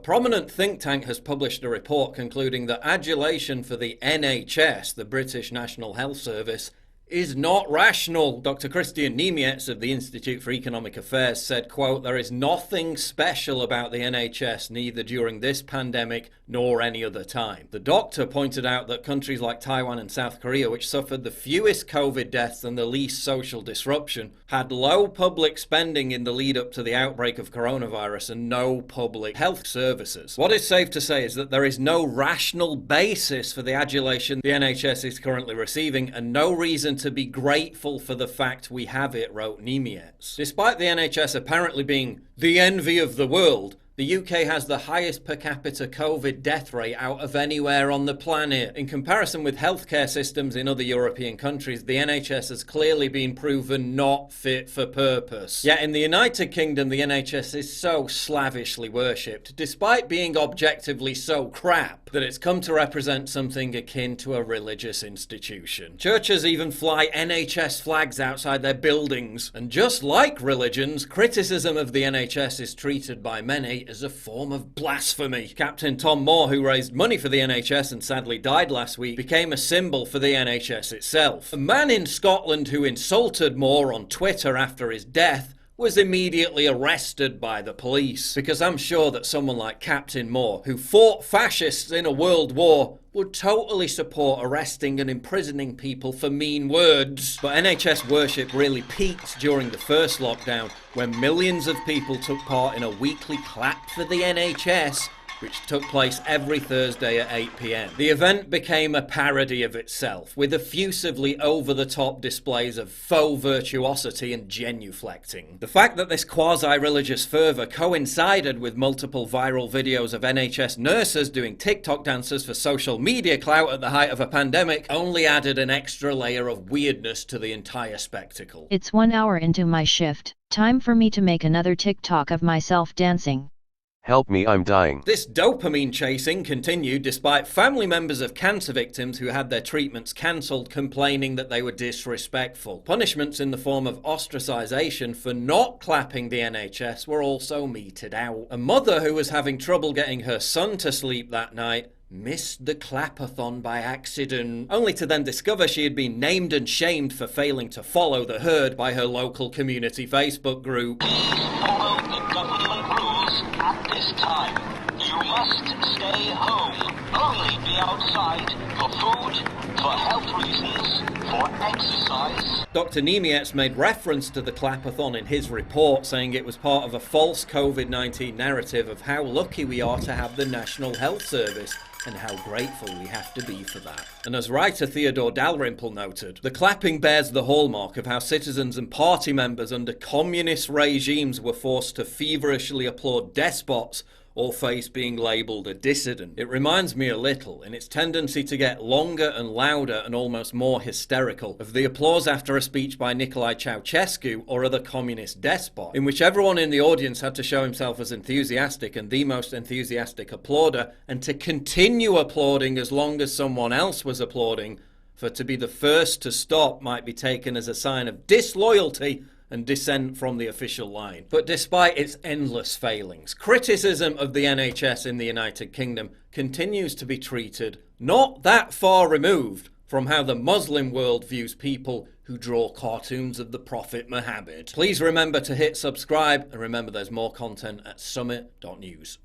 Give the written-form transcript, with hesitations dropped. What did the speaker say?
prominent think tank has published a report concluding that adulation for the NHS, the British National Health Service, is not rational. Dr. Christian Niemietz of the Institute for Economic Affairs said, quote, "There is nothing special about the NHS, neither during this pandemic nor any other time." The doctor pointed out that countries like Taiwan and South Korea, which suffered the fewest COVID deaths and the least social disruption, had low public spending in the lead up to the outbreak of coronavirus and no public health services. What is safe to say is that there is no rational basis for the adulation the NHS is currently receiving, and no reason to be grateful for the fact we have it, wrote Niemietz. Despite the NHS apparently being the envy of the world, the UK has the highest per capita COVID death rate out of anywhere on the planet. In comparison with healthcare systems in other European countries, the NHS has clearly been proven not fit for purpose. Yet in the United Kingdom, the NHS is so slavishly worshipped, despite being objectively so crap, that it's come to represent something akin to a religious institution. Churches even fly NHS flags outside their buildings. And just like religions, criticism of the NHS is treated by many as a form of blasphemy. Captain Tom Moore, who raised money for the NHS and sadly died last week, became a symbol for the NHS itself. A man in Scotland who insulted Moore on Twitter after his death was immediately arrested by the police, because I'm sure that someone like Captain Moore, who fought fascists in a world war, would totally support arresting and imprisoning people for mean words. But NHS worship really peaked during the first lockdown, when millions of people took part in a weekly clap for the NHS, which took place every Thursday at 8 p.m. The event became a parody of itself, with effusively over-the-top displays of faux virtuosity and genuflecting. The fact that this quasi-religious fervour coincided with multiple viral videos of NHS nurses doing TikTok dances for social media clout at the height of a pandemic only added an extra layer of weirdness to the entire spectacle. It's 1 hour into my shift. Time for me to make another TikTok of myself dancing. Help me, I'm dying. This dopamine chasing continued despite family members of cancer victims who had their treatments cancelled complaining that they were disrespectful. Punishments in the form of ostracisation for not clapping the NHS were also meted out. A mother who was having trouble getting her son to sleep that night missed the clapathon by accident, only to then discover she had been named and shamed for failing to follow the herd by her local community Facebook group. Follow the government rules at this time. You must stay home. Only be outside for food, for health reasons, for exercise. Dr. Niemietz made reference to the clapathon in his report, saying it was part of a false COVID-19 narrative of how lucky we are to have the National Health Service, and how grateful we have to be for that. And as writer Theodore Dalrymple noted, the clapping bears the hallmark of how citizens and party members under communist regimes were forced to feverishly applaud despots or face being labelled a dissident. It reminds me a little, in its tendency to get longer and louder and almost more hysterical, of the applause after a speech by Nicolae Ceausescu or other communist despot, in which everyone in the audience had to show himself as enthusiastic and the most enthusiastic applauder, and to continue applauding as long as someone else was applauding, for to be the first to stop might be taken as a sign of disloyalty and dissent from the official line. But despite its endless failings, criticism of the NHS in the United Kingdom continues to be treated not that far removed from how the Muslim world views people who draw cartoons of the Prophet Muhammad. Please remember to hit subscribe, and remember there's more content at summit.news.